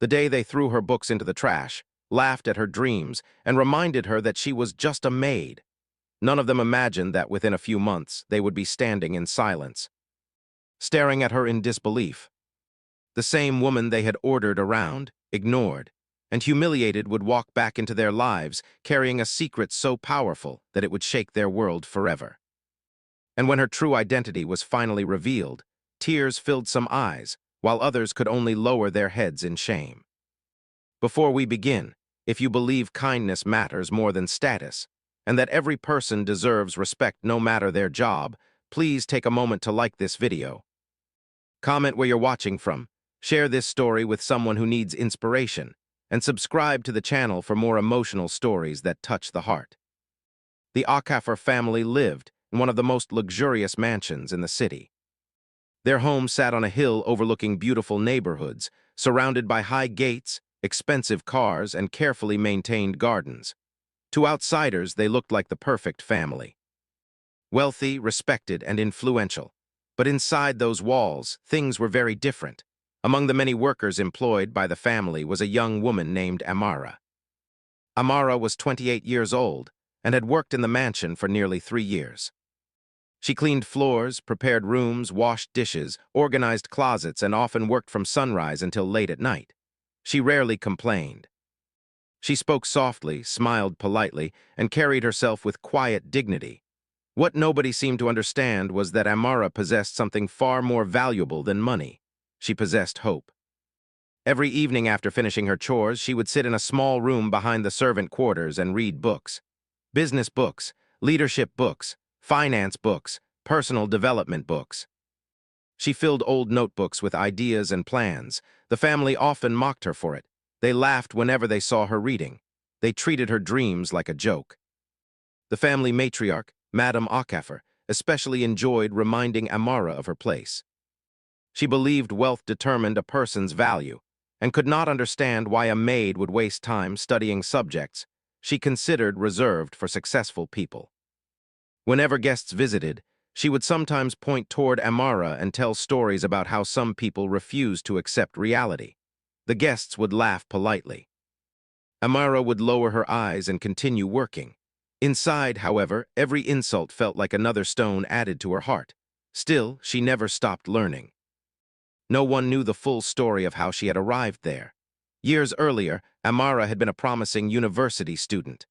The day they threw her books into the trash, laughed at her dreams, and reminded her that she was just a maid. None of them imagined that within a few months they would be standing in silence, staring at her in disbelief. The same woman they had ordered around, ignored, and humiliated would walk back into their lives, carrying a secret so powerful that it would shake their world forever. And when her true identity was finally revealed, tears filled some eyes, while others could only lower their heads in shame. Before we begin, if you believe kindness matters more than status, and that every person deserves respect no matter their job, please take a moment to like this video. Comment where you're watching from, share this story with someone who needs inspiration, and subscribe to the channel for more emotional stories that touch the heart. The Okafor family lived in one of the most luxurious mansions in the city. Their home sat on a hill overlooking beautiful neighborhoods, surrounded by high gates, expensive cars, and carefully maintained gardens. To outsiders, they looked like the perfect family. Wealthy, respected, and influential. But inside those walls, things were very different. Among the many workers employed by the family was a young woman named Amara. Amara was 28 years old and had worked in the mansion for nearly 3 years. She cleaned floors, prepared rooms, washed dishes, organized closets, and often worked from sunrise until late at night. She rarely complained. She spoke softly, smiled politely, and carried herself with quiet dignity. What nobody seemed to understand was that Amara possessed something far more valuable than money. She possessed hope. Every evening after finishing her chores, she would sit in a small room behind the servant quarters and read books. Business books, leadership books, finance books, personal development books. She filled old notebooks with ideas and plans. The family often mocked her for it. They laughed whenever they saw her reading. They treated her dreams like a joke. The family matriarch, Madame Okafor, especially enjoyed reminding Amara of her place. She believed wealth determined a person's value, and could not understand why a maid would waste time studying subjects she considered reserved for successful people. Whenever guests visited, she would sometimes point toward Amara and tell stories about how some people refused to accept reality. The guests would laugh politely. Amara would lower her eyes and continue working. Inside, however, every insult felt like another stone added to her heart. Still, she never stopped learning. No one knew the full story of how she had arrived there. Years earlier, Amara had been a promising university student.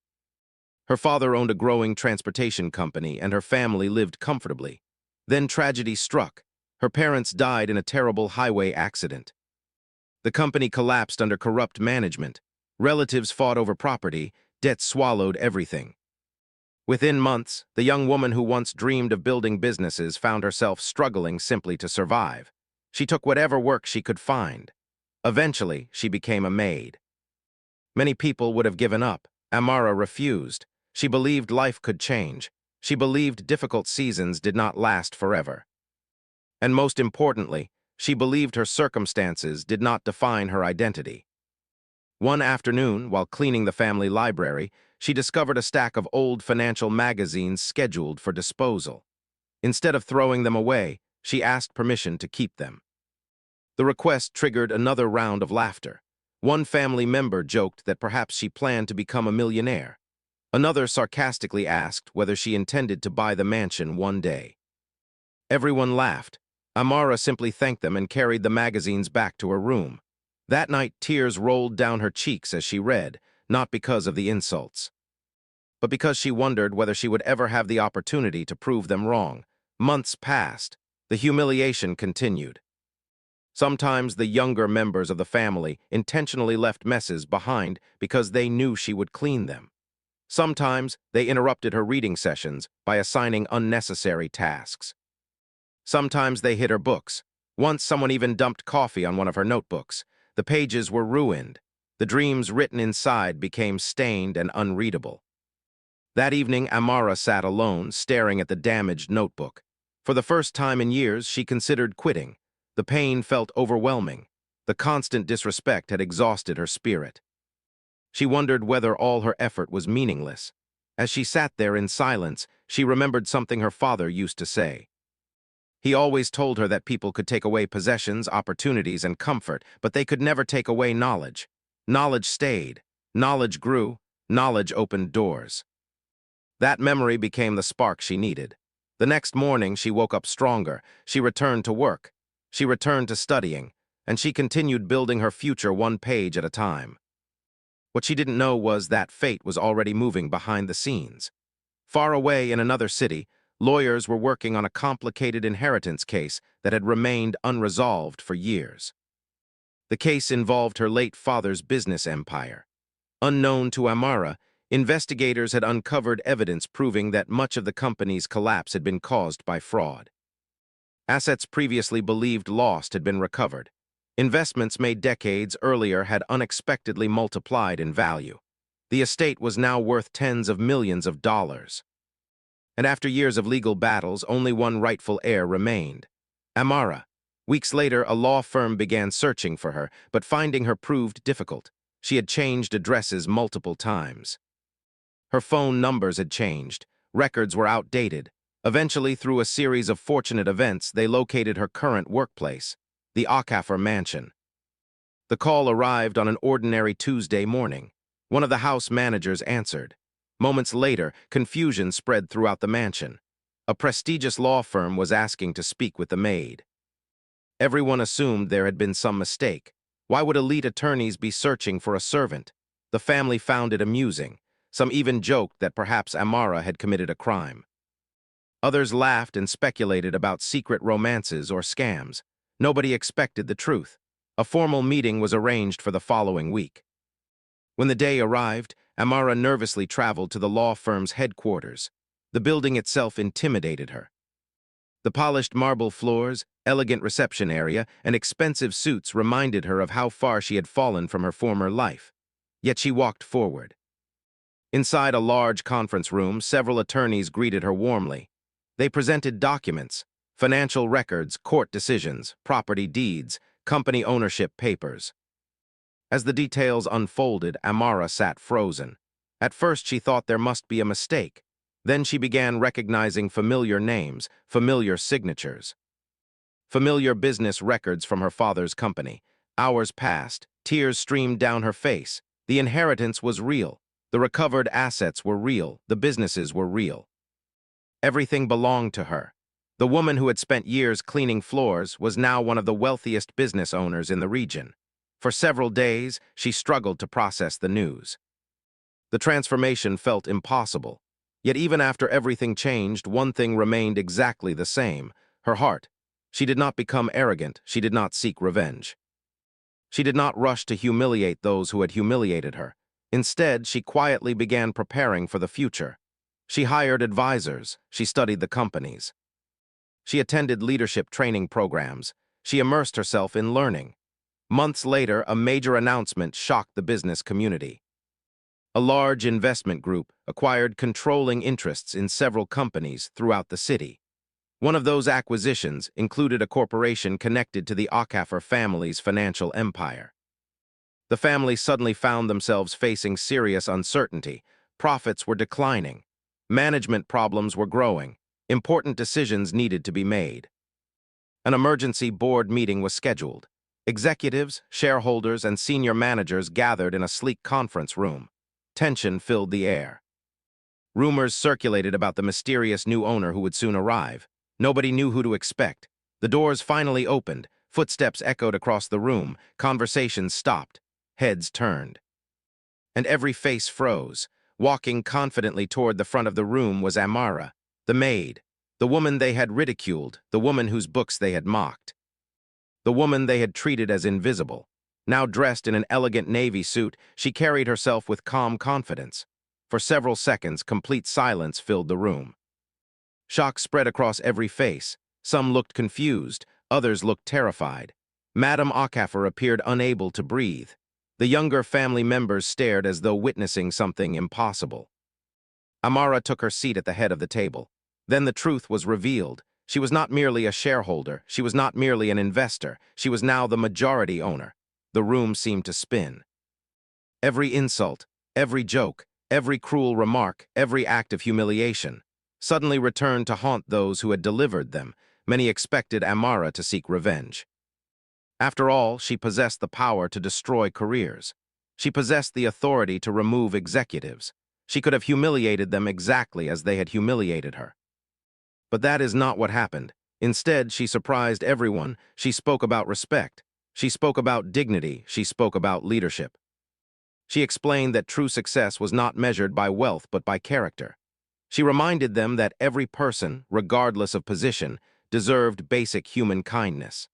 Her father owned a growing transportation company, and her family lived comfortably. Then tragedy struck. Her parents died in a terrible highway accident. The company collapsed under corrupt management. Relatives fought over property. Debt swallowed everything. Within months, the young woman who once dreamed of building businesses found herself struggling simply to survive. She took whatever work she could find. Eventually, she became a maid. Many people would have given up. Amara refused. She believed life could change. She believed difficult seasons did not last forever. And most importantly, she believed her circumstances did not define her identity. One afternoon, while cleaning the family library, she discovered a stack of old financial magazines scheduled for disposal. Instead of throwing them away, she asked permission to keep them. The request triggered another round of laughter. One family member joked that perhaps she planned to become a millionaire. Another sarcastically asked whether she intended to buy the mansion one day. Everyone laughed. Amara simply thanked them and carried the magazines back to her room. That night, tears rolled down her cheeks as she read, not because of the insults, but because she wondered whether she would ever have the opportunity to prove them wrong. Months passed. The humiliation continued. Sometimes the younger members of the family intentionally left messes behind because they knew she would clean them. Sometimes they interrupted her reading sessions by assigning unnecessary tasks. Sometimes they hid her books. Once someone even dumped coffee on one of her notebooks. The pages were ruined. The dreams written inside became stained and unreadable. That evening, Amara sat alone, staring at the damaged notebook. For the first time in years, she considered quitting. The pain felt overwhelming. The constant disrespect had exhausted her spirit. She wondered whether all her effort was meaningless. As she sat there in silence, she remembered something her father used to say. He always told her that people could take away possessions, opportunities, and comfort, but they could never take away knowledge. Knowledge stayed. Knowledge grew. Knowledge opened doors. That memory became the spark she needed. The next morning, she woke up stronger. She returned to work. She returned to studying, and she continued building her future one page at a time. What she didn't know was that fate was already moving behind the scenes. Far away in another city, lawyers were working on a complicated inheritance case that had remained unresolved for years. The case involved her late father's business empire. Unknown to Amara, investigators had uncovered evidence proving that much of the company's collapse had been caused by fraud. Assets previously believed lost had been recovered. Investments made decades earlier had unexpectedly multiplied in value. The estate was now worth tens of millions of dollars. And after years of legal battles, only one rightful heir remained: Amara. Weeks later, a law firm began searching for her, but finding her proved difficult. She had changed addresses multiple times. Her phone numbers had changed. Records were outdated. Eventually, through a series of fortunate events, they located her current workplace, the Acafer mansion. The call arrived on an ordinary Tuesday morning. One of the house managers answered. Moments later, confusion spread throughout the mansion. A prestigious law firm was asking to speak with the Maid. Everyone assumed there had been some mistake. Why would elite attorneys be searching for a servant? The family found it amusing. Some even joked that perhaps Amara had committed a crime. Others laughed and speculated about secret romances or scams. Nobody expected the truth. A formal meeting was arranged for the following week. When the day arrived, Amara nervously traveled to the law firm's headquarters. The building itself intimidated her. The polished marble floors, elegant reception area, and expensive suites reminded her of how far she had fallen from her former life. Yet she walked forward. Inside a large conference room, several attorneys greeted her warmly. They presented documents: financial records, court decisions, property deeds, company ownership papers. As the details unfolded, Amara sat frozen. At first, she thought there must be a mistake. Then she began recognizing familiar names, familiar signatures. Familiar business records from her father's company. Hours passed. Tears streamed down her face. The inheritance was real. The recovered assets were real. The businesses were real. Everything belonged to her. The woman who had spent years cleaning floors was now one of the wealthiest business owners in the region. For several days, she struggled to process the news. The transformation felt impossible. Yet even after everything changed, one thing remained exactly the same: her heart. She did not become arrogant. She did not seek revenge. She did not rush to humiliate those who had humiliated her. Instead, she quietly began preparing for the future. She hired advisors. She studied the companies. She attended leadership training programs. She immersed herself in learning. Months later, a major announcement shocked the business community. A large investment group acquired controlling interests in several companies throughout the city. One of those acquisitions included a corporation connected to the Acafer family's financial empire. The family suddenly found themselves facing serious uncertainty. Profits were declining. Management problems were growing. Important decisions needed to be made. An emergency board meeting was scheduled. Executives, shareholders, and senior managers gathered in a sleek conference room. Tension filled the air. Rumors circulated about the mysterious new owner who would soon arrive. Nobody knew who to expect. The doors finally opened. Footsteps echoed across the room. Conversations stopped. Heads turned. And every face froze. Walking confidently toward the front of the room was Amara, the maid, the woman they had ridiculed, the woman whose books they had mocked, the woman they had treated as invisible. Now dressed in an elegant navy suit, she carried herself with calm confidence. For several seconds, complete silence filled the room. Shock spread across every face. Some looked confused, others looked terrified. Madame Acafer appeared unable to breathe. The younger family members stared as though witnessing something impossible. Amara took her seat at the head of the table. Then the truth was revealed. She was not merely a shareholder. She was not merely an investor. She was now the majority owner. The room seemed to spin. Every insult, every joke, every cruel remark, every act of humiliation suddenly returned to haunt those who had delivered them. many expected Amara to seek revenge. After all, she possessed the power to destroy careers. She possessed the authority to remove executives. She could have humiliated them exactly as they had humiliated her. But that is not what happened. Instead, she surprised everyone. She spoke about respect. She spoke about dignity. She spoke about leadership. She explained that true success was not measured by wealth but by character. She reminded them that every person, regardless of position, deserved basic human kindness.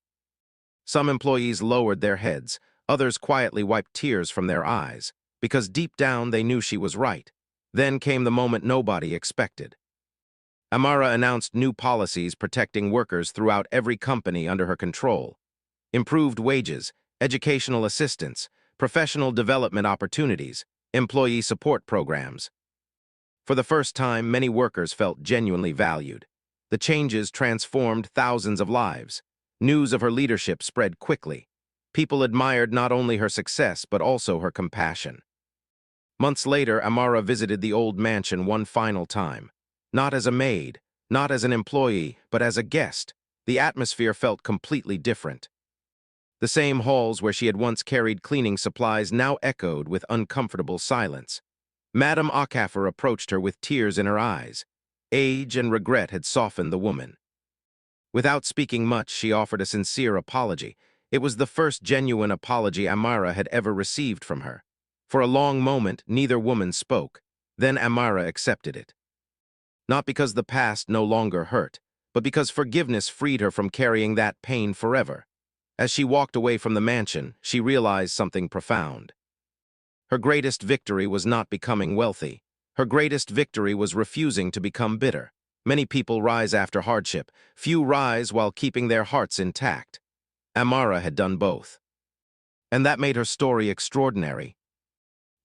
Some employees lowered their heads, others quietly wiped tears from their eyes, because deep down they knew she was right. Then came the moment nobody expected. Amara announced new policies protecting workers throughout every company under her control. Improved wages, educational assistance, professional development opportunities, employee support programs. For the first time, many workers felt genuinely valued. The changes transformed thousands of lives. News of her leadership spread quickly. People admired not only her success but also her compassion. Months later, Amara visited the old mansion one final time. Not as a maid, not as an employee, but as a guest. The atmosphere felt completely different. The same halls where she had once carried cleaning supplies now echoed with uncomfortable silence. Madame Okafor approached her with tears in her eyes. Age and regret had softened the woman. Without speaking much, she offered a sincere apology. It was the first genuine apology Amara had ever received from her. For a long moment, neither woman spoke. Then Amara accepted it. Not because the past no longer hurt, but because forgiveness freed her from carrying that pain forever. As she walked away from the mansion, she realized something profound. Her greatest victory was not becoming wealthy. Her greatest victory was refusing to become bitter. Many people rise after hardship. Few rise while keeping their hearts intact. Amara had done both. And that made her story extraordinary.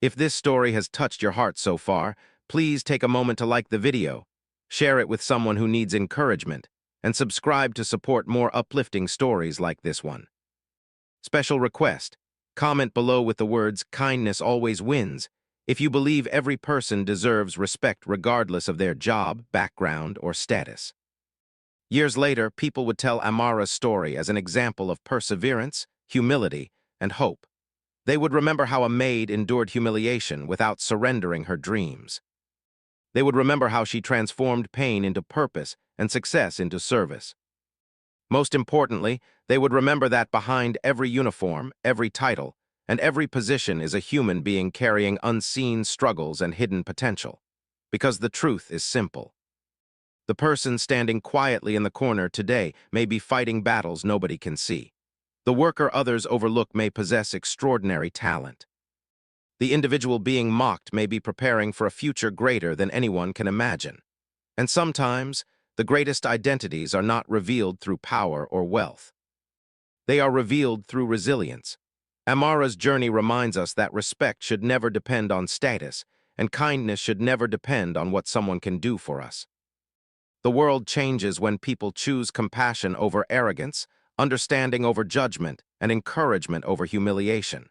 If this story has touched your heart so far, please take a moment to like the video, share it with someone who needs encouragement, and subscribe to support more uplifting stories like this one. Special request: comment below with the words "Kindness always wins" if you believe every person deserves respect regardless of their job, background, or status. Years later, people would tell Amara's story as an example of perseverance, humility, and hope. They would remember how a maid endured humiliation without surrendering her dreams. They would remember how she transformed pain into purpose and success into service. Most importantly, they would remember that behind every uniform, every title, and every position is a human being carrying unseen struggles and hidden potential. Because the truth is simple. The person standing quietly in the corner today may be fighting battles nobody can see. The worker others overlook may possess extraordinary talent. The individual being mocked may be preparing for a future greater than anyone can imagine. And sometimes, the greatest identities are not revealed through power or wealth. They are revealed through resilience. Amara's journey reminds us that respect should never depend on status, and kindness should never depend on what someone can do for us. The world changes when people choose compassion over arrogance, understanding over judgment, and encouragement over humiliation.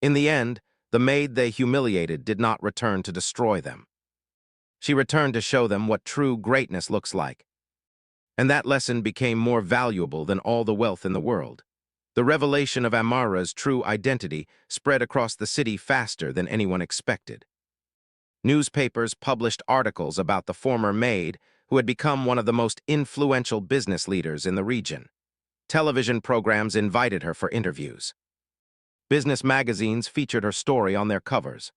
In the end, the maid they humiliated did not return to destroy them. She returned to show them what true greatness looks like. And that lesson became more valuable than all the wealth in the world. The revelation of Amara's true identity spread across the city faster than anyone expected. Newspapers published articles about the former maid, who had become one of the most influential business leaders in the region. Television programs invited her for interviews. Business magazines featured her story on their covers.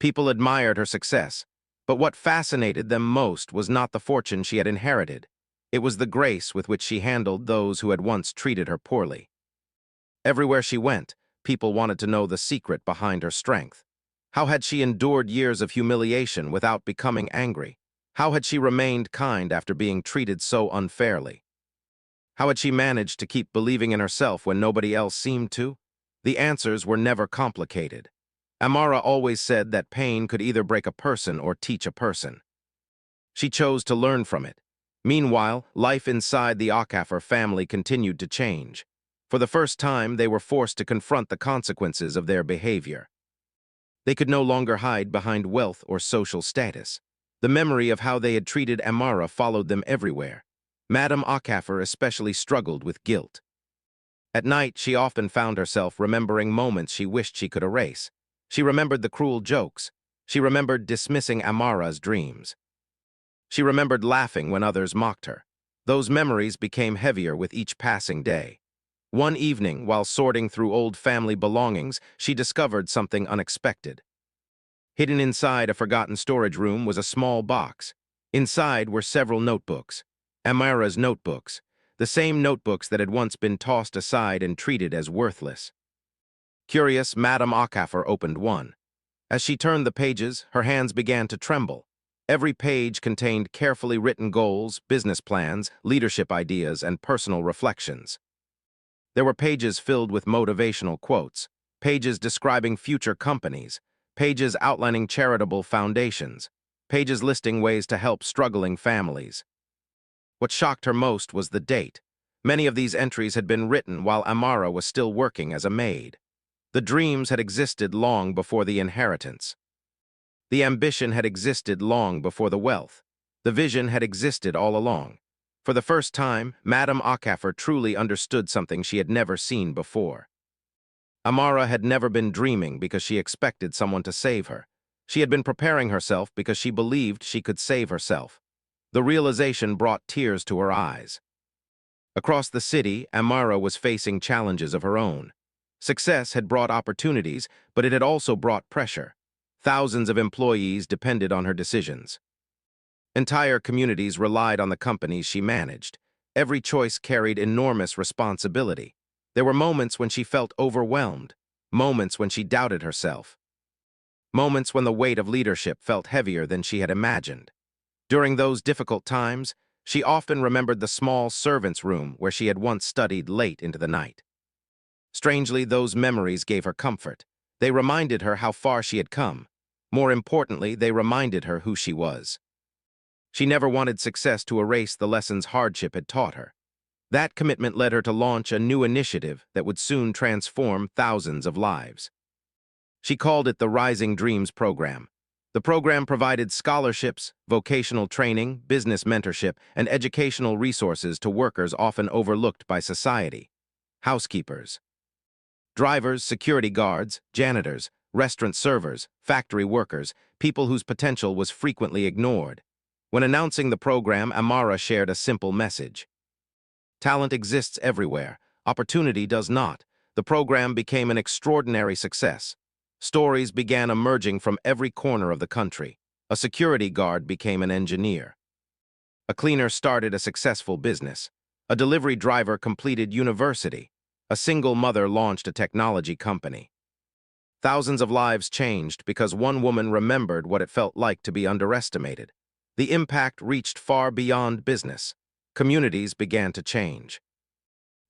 People admired her success, but what fascinated them most was not the fortune she had inherited. It was the grace with which she handled those who had once treated her poorly. Everywhere she went, people wanted to know the secret behind her strength. How had she endured years of humiliation without becoming angry? How had she remained kind after being treated so unfairly? How had she managed to keep believing in herself when nobody else seemed to? The answers were never complicated. Amara always said that pain could either break a person or teach a person. She chose to learn from it. Meanwhile, life inside the Okafor family continued to change. For the first time, they were forced to confront the consequences of their behavior. They could no longer hide behind wealth or social status. The memory of how they had treated Amara followed them everywhere. Madame Akaffer especially struggled with guilt. At night, she often found herself remembering moments she wished she could erase. She remembered the cruel jokes. She remembered dismissing Amara's dreams. She remembered laughing when others mocked her. Those memories became heavier with each passing day. One evening, while sorting through old family belongings, she discovered something unexpected. Hidden inside a forgotten storage room was a small box. Inside were several notebooks. Amara's notebooks, the same notebooks that had once been tossed aside and treated as worthless. Curious, Madame Akaffer opened one. As she turned the pages, her hands began to tremble. Every page contained carefully written goals, business plans, leadership ideas, and personal reflections. There were pages filled with motivational quotes, pages describing future companies, pages outlining charitable foundations, pages listing ways to help struggling families. What shocked her most was the date. Many of these entries had been written while Amara was still working as a maid. The dreams had existed long before the inheritance. The ambition had existed long before the wealth. The vision had existed all along. For the first time, Madame Akaffer truly understood something she had never seen before. Amara had never been dreaming because she expected someone to save her. She had been preparing herself because she believed she could save herself. The realization brought tears to her eyes. Across the city, Amara was facing challenges of her own. Success had brought opportunities, but it had also brought pressure. Thousands of employees depended on her decisions. Entire communities relied on the companies she managed. Every choice carried enormous responsibility. There were moments when she felt overwhelmed, moments when she doubted herself, moments when the weight of leadership felt heavier than she had imagined. During those difficult times, she often remembered the small servants' room where she had once studied late into the night. Strangely, those memories gave her comfort. They reminded her how far she had come. More importantly, they reminded her who she was. She never wanted success to erase the lessons hardship had taught her. That commitment led her to launch a new initiative that would soon transform thousands of lives. She called it the Rising Dreams Program. The program provided scholarships, vocational training, business mentorship, and educational resources to workers often overlooked by society. Housekeepers, drivers, security guards, janitors, restaurant servers, factory workers, people whose potential was frequently ignored. When announcing the program, Amara shared a simple message. Talent exists everywhere. Opportunity does not. The program became an extraordinary success. Stories began emerging from every corner of the country. A security guard became an engineer. A cleaner started a successful business. A delivery driver completed university. A single mother launched a technology company. Thousands of lives changed because one woman remembered what it felt like to be underestimated. The impact reached far beyond business. Communities began to change.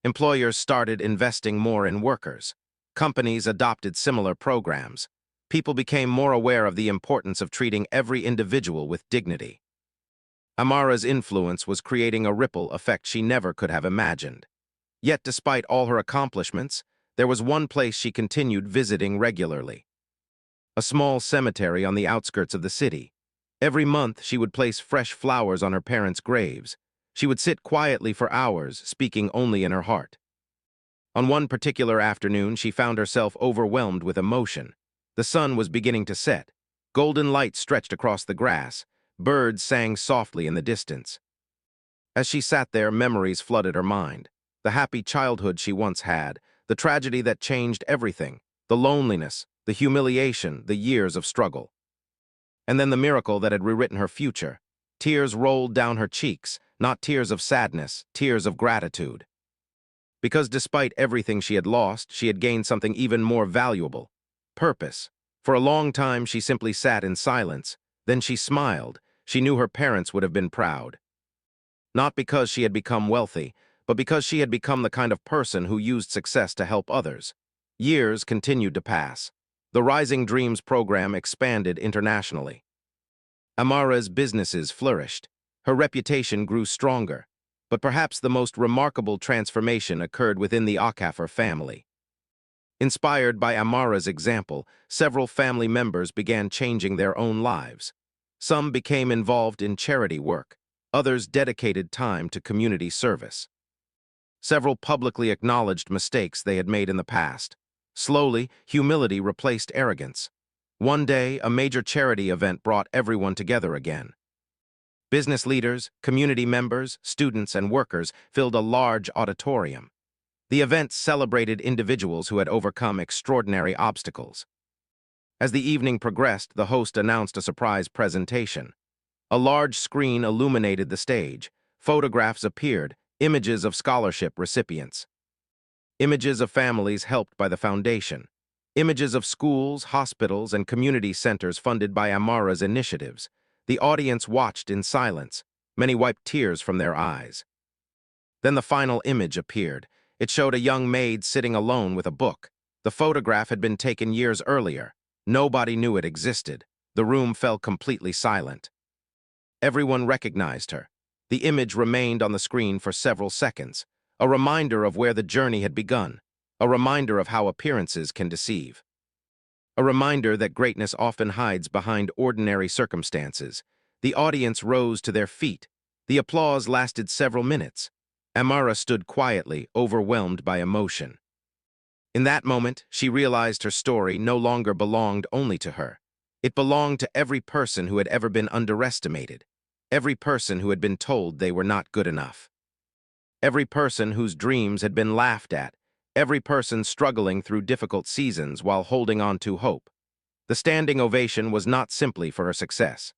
Employers started investing more in workers. Companies adopted similar programs. People became more aware of the importance of treating every individual with dignity. Amara's influence was creating a ripple effect she never could have imagined. Yet, despite all her accomplishments, there was one place she continued visiting regularly. A small cemetery on the outskirts of the city. Every month, she would place fresh flowers on her parents' graves. She would sit quietly for hours, speaking only in her heart. On one particular afternoon, she found herself overwhelmed with emotion. The sun was beginning to set. Golden light stretched across the grass. Birds sang softly in the distance. As she sat there, memories flooded her mind. The happy childhood she once had, the tragedy that changed everything, the loneliness, the humiliation, the years of struggle. And then the miracle that had rewritten her future. Tears rolled down her cheeks, not tears of sadness, tears of gratitude. Because despite everything she had lost, she had gained something even more valuable: purpose. For a long time, she simply sat in silence. Then she smiled. She knew her parents would have been proud. Not because she had become wealthy, but because she had become the kind of person who used success to help others. Years continued to pass. The Rising Dreams program expanded internationally. Amara's businesses flourished. Her reputation grew stronger. But perhaps the most remarkable transformation occurred within the Akaffer family. Inspired by Amara's example, several family members began changing their own lives. Some became involved in charity work. Others dedicated time to community service. Several publicly acknowledged mistakes they had made in the past. Slowly, humility replaced arrogance. One day, a major charity event brought everyone together again. Business leaders, community members, students, and workers filled a large auditorium. The event celebrated individuals who had overcome extraordinary obstacles. As the evening progressed, the host announced a surprise presentation. A large screen illuminated the stage. Photographs appeared, images of scholarship recipients, images of families helped by the foundation, images of schools, hospitals, and community centers funded by Amara's initiatives. The audience watched in silence. Many wiped tears from their eyes. Then the final image appeared. It showed a young maid sitting alone with a book. The photograph had been taken years earlier. Nobody knew it existed. The room fell completely silent. Everyone recognized her. The image remained on the screen for several seconds, a reminder of where the journey had begun, a reminder of how appearances can deceive, a reminder that greatness often hides behind ordinary circumstances. The audience rose to their feet. The applause lasted several minutes. Amara stood quietly, overwhelmed by emotion. In that moment, she realized her story no longer belonged only to her. It belonged to every person who had ever been underestimated, every person who had been told they were not good enough, every person whose dreams had been laughed at, every person struggling through difficult seasons while holding on to hope. The standing ovation was not simply for her success.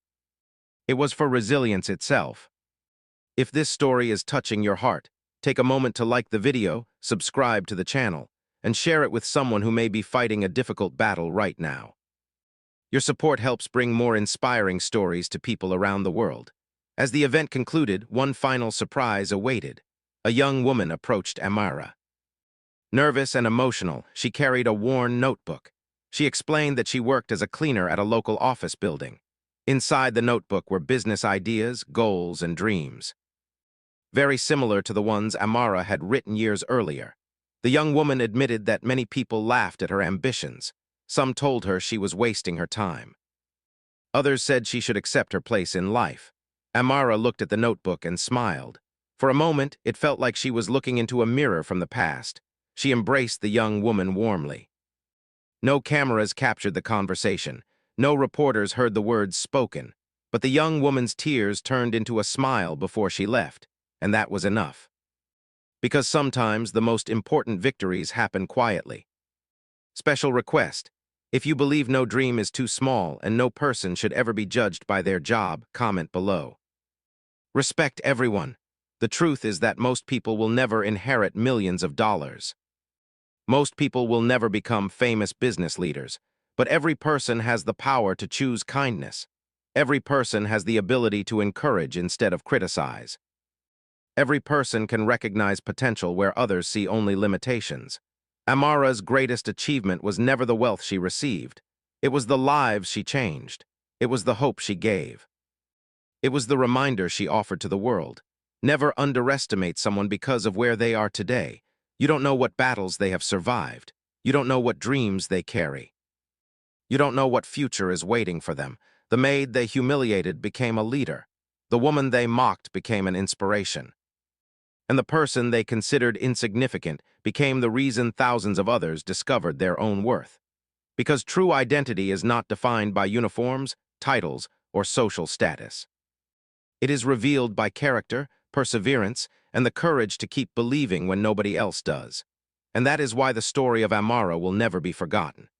It was for resilience itself. If this story is touching your heart, take a moment to like the video, subscribe to the channel, and share it with someone who may be fighting a difficult battle right now. Your support helps bring more inspiring stories to people around the world. As the event concluded, one final surprise awaited. A young woman approached Amara. Nervous and emotional, she carried a worn notebook. She explained that she worked as a cleaner at a local office building. Inside the notebook were business ideas, goals, and dreams, very similar to the ones Amara had written years earlier. The young woman admitted that many people laughed at her ambitions. Some told her she was wasting her time. Others said she should accept her place in life. Amara looked at the notebook and smiled. For a moment, it felt like she was looking into a mirror from the past. She embraced the young woman warmly. No cameras captured the conversation. No reporters heard the words spoken. But the young woman's tears turned into a smile before she left, and that was enough. Because sometimes the most important victories happen quietly. Special request: if you believe no dream is too small and no person should ever be judged by their job, comment below. Respect everyone. The truth is that most people will never inherit millions of dollars. Most people will never become famous business leaders, but every person has the power to choose kindness. Every person has the ability to encourage instead of criticize. Every person can recognize potential where others see only limitations. Amara's greatest achievement was never the wealth she received. It was the lives she changed. It was the hope she gave. It was the reminder she offered to the world. Never underestimate someone because of where they are today. You don't know what battles they have survived. You don't know what dreams they carry. You don't know what future is waiting for them. The maid they humiliated became a leader. The woman they mocked became an inspiration. And the person they considered insignificant became the reason thousands of others discovered their own worth. Because true identity is not defined by uniforms, titles, or social status. It is revealed by character, perseverance, and the courage to keep believing when nobody else does. And that is why the story of Amara will never be forgotten.